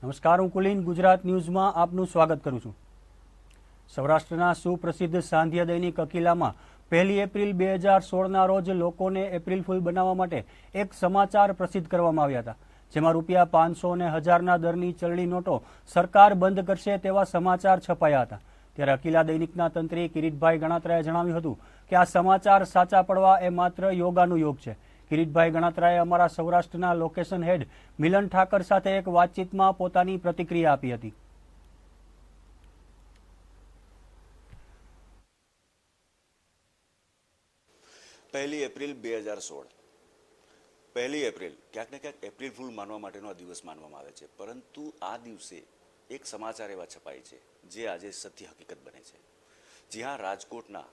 નમસ્કાર, હું કુલીન ગુજરાત ન્યૂઝમાં આપનું સ્વાગત કરું છું। સૌરાષ્ટ્રના સુપ્રસિદ્ધ સાંધ્ય દૈનિક અકિલામાં 1 એપ્રિલ 2016ના રોજ લોકોને એપ્રિલ ફૂલ બનાવવા માટે એક સમાચાર પ્રસિદ્ધ કરવામાં આવ્યા હતા, જેમાં રૂપિયા 500 અને 1000ના દરની ચલણી નોટો સરકાર બંધ કરશે તેવા સમાચાર છપાયા હતા। ત્યારે અકિલા દૈનિકના તંત્રી કિરીટભાઈ ગણાત્રાએ જણાવ્યું હતું કે આ સમાચાર સાચા પડવા એ માત્ર યોગાનુયોગ છે। કિરીટભાઈ ગણાત્રાએ અમારા સૌરાષ્ટ્રના લોકેશન હેડ મિલન ઠાકર સાથે એક વાતચીતમાં પોતાની પ્રતિક્રિયા આપી હતી। 1 એપ્રિલ 2016 1 એપ્રિલ ક્યાંક ને ક્યાંક એપ્રિલ ફૂલ માનવા માટેનો આ દિવસ માનવામાં આવે છે, પરંતુ આ દિવસે એક સમાચાર એવા છપાય છે જે આજે સત્ય હકીકત બને છે। જ્યાં રાજકોટના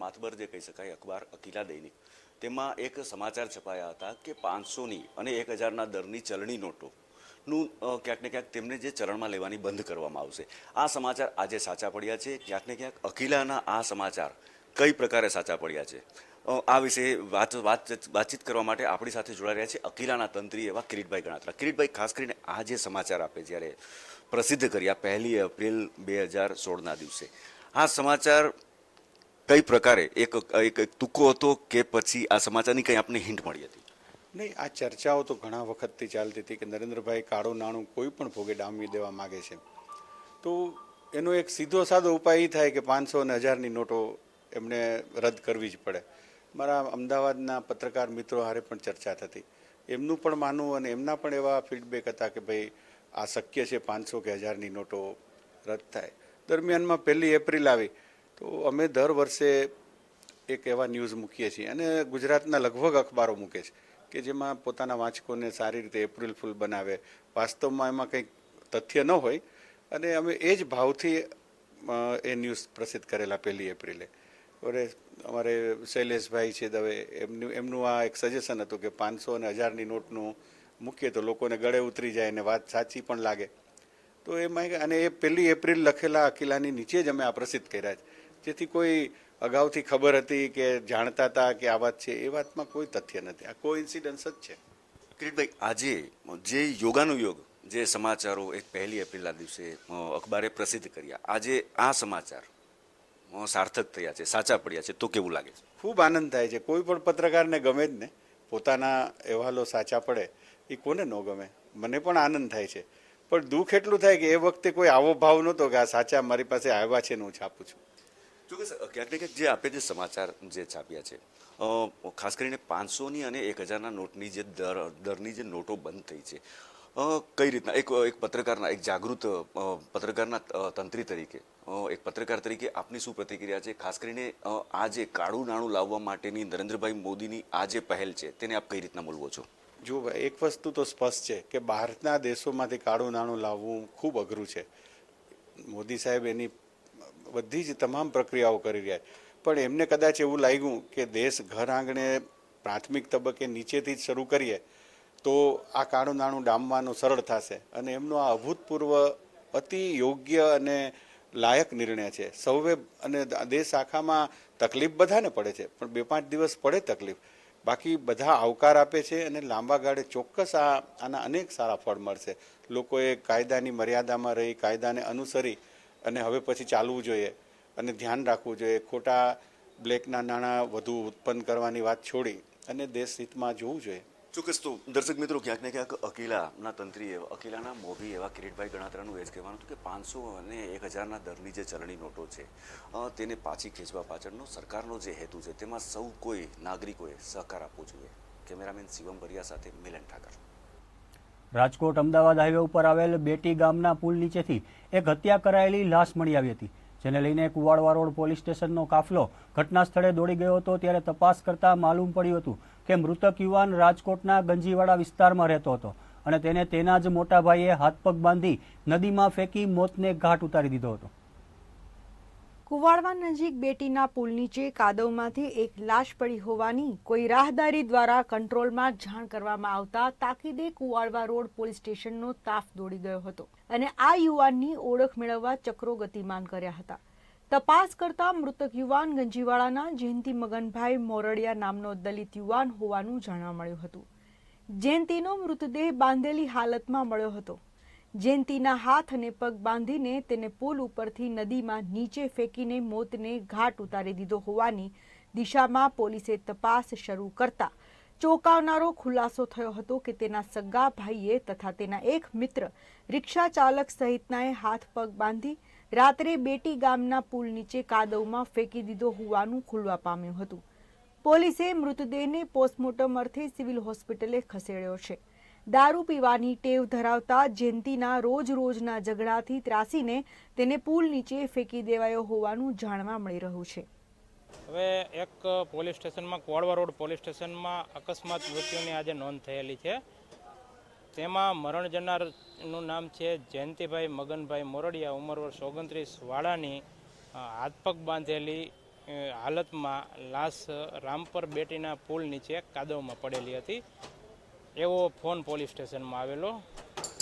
માતબર જે કહી શકાય અખબાર અકિલા દૈનિક, તેમાં એક સમાચાર છપાયા હતા કે 500ની અને 1000ના દરની ચલણી નોટોનું ક્યાંક ને ક્યાંક તેમને જે ચલણમાં લેવાની બંધ કરવામાં આવશે। આ સમાચાર આજે સાચા પડ્યા છે। ક્યાંક ને ક્યાંક અકિલાના આ સમાચાર કઈ પ્રકારે સાચા પડ્યા છે, આ વિશે વાતચીત કરવા માટે આપણી સાથે જોડાઈ રહ્યા છે અકિલાના તંત્રી એવા કિરીટભાઈ ગણાત્રા। કિરીટભાઈ, ખાસ કરીને આ જે સમાચાર આપે જ્યારે પ્રસિદ્ધ કર્યા 1 એપ્રિલ 2016ના દિવસે, આ સમાચાર કઈ પ્રકારે એક તુક્કો હતો કે પછી આ સમાચારની કઈ આપને હિન્ટ મળી હતી? નહીં, આ ચર્ચાઓ તો ઘણા વખતથી ચાલતી હતી કે નરેન્દ્રભાઈ કાળું નાણું કોઈ પણ ભોગે ડામી દેવા માગે છે, તો એનો એક સીધો સાદો ઉપાય એ થાય કે 500 અને 1000ની નોટો એમને રદ કરવી જ પડે। મારા અમદાવાદના પત્રકાર મિત્રો હારે પણ ચર્ચા થતી, એમનું પણ માનવું અને એમના પણ એવા ફીડબેક હતા કે ભાઈ આ શક્ય છે 500 કે 1000ની નોટો રદ થાય। દરમિયાનમાં 1 એપ્રિલ આવી તો અમે દર વર્ષે એક એવા ન્યૂઝ મૂકીએ છીએ અને ગુજરાતના લગભગ અખબારો મૂકે છે કે જેમાં પોતાના વાંચકોને સારી રીતે એપ્રિલ ફૂલ બનાવે। વાસ્તવમાં એમાં કંઈક તથ્ય ન હોય અને અમે એ જ ભાવથી એ ન્યૂઝ પ્રસિદ્ધ કરેલા 1 એપ્રિલે। અમારે શૈલેષભાઈ છે દવે, એમનું આ એક સજેશન હતું કે 500 અને 1000ની નોટનું મૂકીએ તો લોકોને ગળે ઉતરી જાય અને વાત સાચી પણ લાગે, તો એમાં અને એ 1 એપ્રિલ લખેલા અકિલાની નીચે જ અમે આ પ્રસિદ્ધ કર્યા છે, જેથી કોઈ અગાઉથી ખબર હતી કે જાણતા હતા કે આ વાત છે એ વાતમાં કોઈ તથ્ય નથી, આ કોઇન્સિડન્સ જ છે। કિરીટભાઈ, આજે જે યોગાનુયોગ જે સમાચારો એક 1 એપ્રિલના દિવસે અખબારે પ્રસિદ્ધ કર્યા, આજે આ સમાચાર સાર્થક થયા છે, સાચા પડ્યા છે, તો કેવું લાગે છે? ખૂબ આનંદ થાય છે। કોઈ પણ પત્રકારને ગમે જ ને, પોતાના અહેવાલો સાચા પડે એ કોને ન ગમે, મને પણ આનંદ થાય છે, પણ દુઃખ એટલું થાય કે એ વખતે કોઈ આવો ભાવ નહોતો કે આ સાચા મારી પાસે આવ્યા છે ને હું છાપું છું। ચોક્કસ, ક્યાંક ને ક્યાંક જે આપે જે સમાચાર જે છાપ્યા છે, ખાસ કરીને 500ની અને 1000ના નોટની જે દરની જે નોટો બંધ થઈ છે, કઈ રીતના એક પત્રકારના, એક જાગૃત પત્રકારના તંત્રી તરીકે, એક પત્રકાર તરીકે આપની શું પ્રતિક્રિયા છે? ખાસ કરીને આ જે કાળું નાણું લાવવા માટેની નરેન્દ્રભાઈ મોદીની આ જે પહેલ છે તેને આપ કઈ રીતના મૂલવો છો? જો એક વસ્તુ તો સ્પષ્ટ છે કે બહારના દેશોમાંથી કાળું નાણું લાવવું ખૂબ અઘરું છે। મોદી સાહેબ એની બધી જ તમામ પ્રક્રિયાઓ કરી રહ્યા, પણ એમને કદાચ એવું લાગ્યું કે દેશ ઘર આંગણે પ્રાથમિક તબક્કે નીચેથી જ શરૂ કરીએ તો આ કાળું નાણું ડામવાનું સરળ થશે, અને એમનો આ અભૂતપૂર્વ અતિ યોગ્ય અને લાયક નિર્ણય છે। સૌએ અને દેશ આખામાં તકલીફ બધાને પડે છે, પણ 2-5 દિવસ પડે તકલીફ, બાકી બધા આવકાર આપે છે અને લાંબા ગાળે ચોક્કસ આના અનેક સારા ફળ મળશે। લોકોએ કાયદાની મર્યાદામાં રહી, કાયદાને અનુસરી અને હવે પછી ચાલવું જોઈએ અને ધ્યાન રાખવું જોઈએ। ખોટા બ્લેકના નાણાં વધુ ઉત્પન્ન કરવાની વાત છોડી અને દેશ હિતમાં જોવું જોઈએ। ચોક્કસ, તો દર્શક મિત્રો, ક્યાંક ને ક્યાંક અકિલાના તંત્રી એવા, અકિલાના મોભી એવા કિરીટભાઈ ગણાત્રાનું એ જ કહેવાનું હતું કે 500 અને 1000ના દરની જે ચલણી નોટો છે તેને પાછી ખેંચવા પાછળનો સરકારનો જે હેતુ છે તેમાં સૌ કોઈ નાગરિકોએ સહકાર આપવો જોઈએ। કેમેરામેન શિવમ બરિયા સાથે મિલન ઠાકર। રાજકોટ અમદાવાદ હાઈવે ઉપર આવેલ બેટી ગામના પુલ નીચેથી એક હત્યા કરાયેલી લાશ મળી આવી હતી, જેને લઈને કુવાડવા રોડ પોલીસ સ્ટેશનનો કાફલો ઘટના સ્થળે દોડી ગયો હતો। ત્યારે તપાસ કરતા માલુમ પડ્યું હતું કે મૃતક યુવાન રાજકોટના ગંજીવાડા વિસ્તારમાં રહેતો હતો અને તેને તેના જ મોટા ભાઈએ હાથ પગ બાંધી નદીમાં ફેંકી મોતને ઘાટ ઉતારી દીધો હતો। કુવાડવા નજીક બેટીના પુલ નીચે કાદવમાંથી એક લાશ પડી હોવાની કોઈ રાહદારી દ્વારા કંટ્રોલમાં જાણ કરવામાં આવતા તાકીદે કુવાડવા રોડ પોલીસ સ્ટેશનનો સ્ટાફ દોડી ગયો હતો અને આ યુવાનની ઓળખ મેળવવા ચક્રો ગતિમાન કર્યા હતા। તપાસ કરતા મૃતક યુવાન ગંજીવાડાના જયંતિ મગનભાઈ મોરડિયા નામનો દલિત યુવાન હોવાનું જાણવા મળ્યું હતું। જયંતિનો મૃતદેહ બાંધેલી હાલતમાં મળ્યો હતો, જયંતીના હાથ અને પગ બાંધીને તેને પુલ ઉપરથી નદીમાં નીચે ફેંકીને મોતને ઘાટ ઉતારી દીધો હોવાની દિશામાં પોલીસે તપાસ શરૂ કરતા ચોંકાવનારો ખુલાસો થયો હતો કે તેના સગા ભાઈએ તથા તેના એક મિત્ર રિક્ષા ચાલક સહિતનાએ હાથ પગ બાંધી રાત્રે બેટી ગામના પુલ નીચે કાદવમાં ફેંકી દીધો હોવાનું ખુલવા પામ્યું હતું. પોલીસે મૃતદેહને પોસ્ટમોર્ટમ અર્થે સિવિલ હોસ્પિટલે ખસેડ્યો છે. દારૂ પીવાની ટેવ ધરાવતા જયંતીના રોજના ઝઘડાથી ત્રાસીને તેને પુલ નીચે ફેંકી દેવાયો હોવાનું જાણવા મળી રહ્યું છે. હવે એક પોલીસ સ્ટેશનમાં કુવાડવા રોડ પોલીસ સ્ટેશનમાં અકસ્માત મૃત્યુની આજે નોંધ થયેલી છે. તેમાં મરણ જનારનું નામ છે જયંતિભાઈ મગનભાઈ મોરડિયા, ઉંમર વર્ષ 29, વાડાની, હાથ પગ બાંધેલી હાલતમાં લાશ રામપર બેટીના પુલ નીચે કાદવમાં પડેલી હતી એવો ફોન પોલીસ સ્ટેશનમાં આવેલો.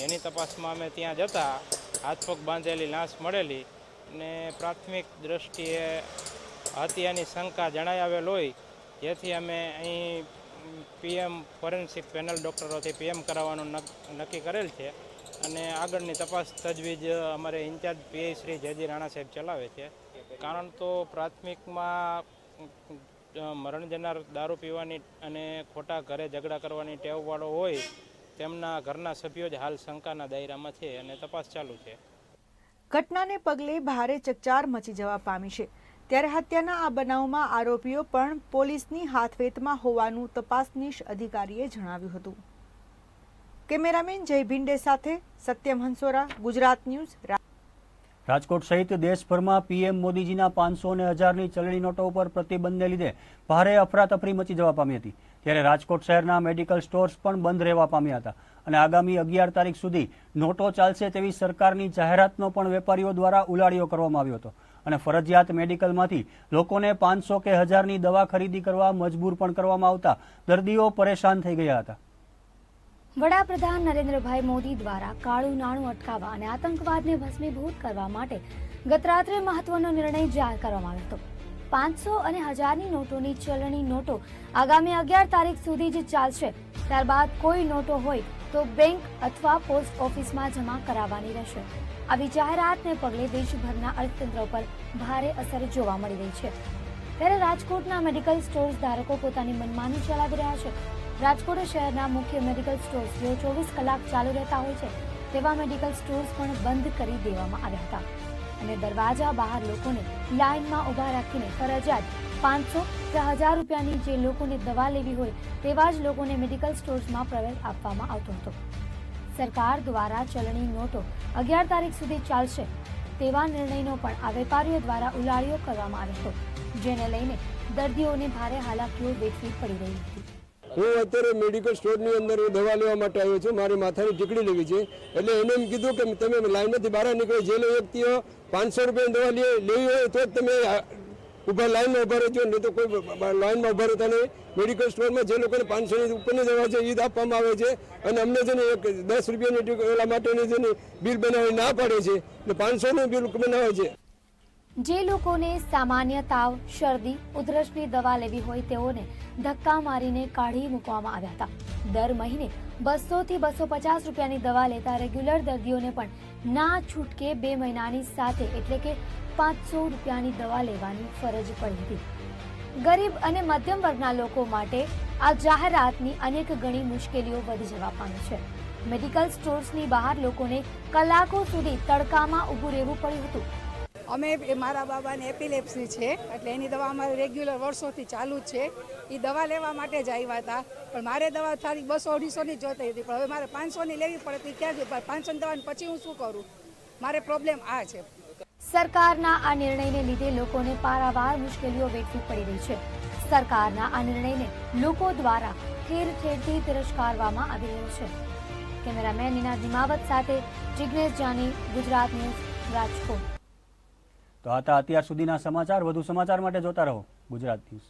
એની તપાસમાં અમે ત્યાં જતા હાથ પગ બાંધેલી લાશ મળેલી અને પ્રાથમિક દ્રષ્ટિએ હત્યાની શંકા જણાઈ આવેલ હોય, જેથી અમે અહીં પીએમ ફોરેન્સિક પેનલ ડૉક્ટરોથી પીએમ કરાવવાનું નક્કી કરેલ છે અને આગળની તપાસ તજવીજ અમારે ઇન્ચાર્જ પીઆઈ શ્રી જયજી રાણા સાહેબ ચલાવે છે. કારણ તો પ્રાથમિકમાં મરણ જનાર દારૂ પીવાની અને ખોટા ઘરે ઝઘડા કરવાની ટેવવાળો હોય તેમના ઘરના સભ્યો જ હાલ શંકાના દાયરામાં છે અને તપાસ ચાલુ છે. ઘટનાને પગલે ભારે ચકચાર મચી જવા પામી છે. ત્યારે હત્યાના આ બનાવમાં આરોપીઓ પણ પોલીસની હાથવેતમાં હોવાનું તપાસનીશ અધિકારીએ જણાવ્યું હતું. કેમેરામેન જય ભિંડે સાથે સત્યમ હંસોરા, ગુજરાત ન્યૂઝ. રાજકોટ સહિત દેશભરમાં પીએમ મોદીજીના 500 અને 1000ની ચલણી નોટો ઉપર પ્રતિબંધને લીધે ભારે અફરાતફરી મચી જવા પામી હતી. ત્યારે રાજકોટ શહેરના મેડિકલ સ્ટોર્સ પણ બંધ રહેવા પામ્યા હતા અને આગામી 11 તારીખ સુધી નોટો ચાલશે તેવી સરકારની જાહેરાતનો પણ વેપારીઓ દ્વારા ઉલાળ્યો કરવામાં આવ્યો હતો અને ફરજિયાત મેડિકલમાંથી લોકોને 500 કે 1000ની દવા ખરીદી કરવા મજબૂર પણ કરવામાં આવતા દર્દીઓ પરેશાન થઈ ગયા હતા. વડાપ્રધાન નરેન્દ્રભાઈ મોદી દ્વારા કાળું નાણું અટકાવવા અને આતંકવાદને ભસ્મીભૂત કરવા માટે ગત રાત્રે મહત્વનો નિર્ણય જાહેર કરવામાં આવ્યો હતો. 500 અને 1000ની નોટોની ચલણી નોટો આગામી 11 તારીખ સુધી જ ચાલશે. ત્યારબાદ કોઈ નોટો હોય તો બેંક અથવા પોસ્ટ ઓફિસમાં જમા કરાવવાની રહેશે. આવી જાહેરાતને પગલે દેશભરના અર્થતંત્ર પર ભારે અસર જોવા મળી રહી છે. ત્યારે રાજકોટના મેડિકલ સ્ટોર્સ ધારકો પોતાની મનમાની ચલાવી રહ્યા છે. રાજકોટ શહેરના મુખ્ય મેડિકલ સ્ટોર્સ જે 24 કલાક ચાલુ રહેતા હોય છે તેવા મેડિકલ સ્ટોર્સ પણ બંધ કરી દેવામાં આવ્યા હતા અને દરવાજા બહાર લોકોને લાઇનમાં ઊભા રાખીને ફરજિયાત 500 કે 1000 રૂપિયાની જે લોકોને દવા લેવી હોય તેવા જ લોકોને મેડિકલ સ્ટોર્સમાં પ્રવેશ આપવામાં આવતો હતો. સરકાર દ્વારા ચલણી નોટો 11 તારીખ સુધી ચાલશે તેવા નિર્ણયનો પણ આ વેપારીઓ દ્વારા ઉલાળ્યો કરવામાં આવ્યો હતો, જેને લઈને દર્દીઓને ભારે હાલાકીઓ વેઠવી પડી રહી હતી. હું અત્યારે મેડિકલ સ્ટોરની અંદર દવા લેવા માટે આવ્યો છું. મારી માથાની ટીકડી લેવી છે એટલે એને એમ કીધું કે તમે લાઈનમાંથી બહાર નીકળો. જે વ્યક્તિઓ 500 રૂપિયાની દવા લેવી હોય તો જ તમે ઊભા લાઈનમાં ઊભા રહેજો, નહીં તો કોઈ લાઈનમાં ઊભા રહેતા નહીં. મેડિકલ સ્ટોરમાં જે લોકોને 500ની ઉપરની દવા છે એ જ આપવામાં આવે છે અને અમને છે ને 10 રૂપિયાની ઓલા માટેની છે ને બિલ બનાવી ના પાડે છે એટલે 500નું બિલ બનાવે છે. જે લોકોને સામાન્ય તાવ, શરદી, ઉધરસની દવા લેવી હોય તેઓને ધક્કા મારીને કાઢી મૂકવામાં આવ્યા હતા. દર મહિને 200 થી 250 રૂપિયાની દવા લેતા રેગ્યુલર દર્દીઓને પણ ના છૂટકે 2 મહિનાની સાથે એટલે કે 500 રૂપિયાની દવા લેવાની ફરજ પડી હતી. ગરીબ અને મધ્યમ વર્ગના લોકો માટે આ જાહેરાતની અનેક ગણી મુશ્કેલીઓ વધી જવા પામી છે. મેડિકલ સ્ટોર્સની બહાર લોકોને કલાકો સુધી તડકામાં ઊભું રહેવું પડ્યું હતું. અમે મારા બાબાને એપિલેપ્સી છે એટલે એની દવા અમારે રેગ્યુલર વર્ષોથી ચાલુ જ છે. એ દવા લેવા માટે જ આવ્યા હતા પણ મારે દવા સારી 200-250ની જોતી હતી પણ હવે મારે 500ની લેવી પડે તો ક્યાં 500ની દવાની પછી હું શું કરું? મારે પ્રોબ્લેમ આ છે. સરકારના આ નિર્ણયને લીધે લોકોને પારાવાર મુશ્કેલીઓ વેઠવી પડી રહી છે. સરકારના આ નિર્ણયને લોકો દ્વારા ઠેર ઠેરથી તિરસ્કારવામાં આવી રહ્યો છે. કેમેરામેન નીના દિમાવત સાથે જિગ્નેશ જાની, ગુજરાત ન્યૂઝ, રાજકોટ. તો આ હતા અત્યાર સુધીના સમાચાર. વધુ સમાચાર માટે જોતા રહો ગુજરાત ન્યૂઝ.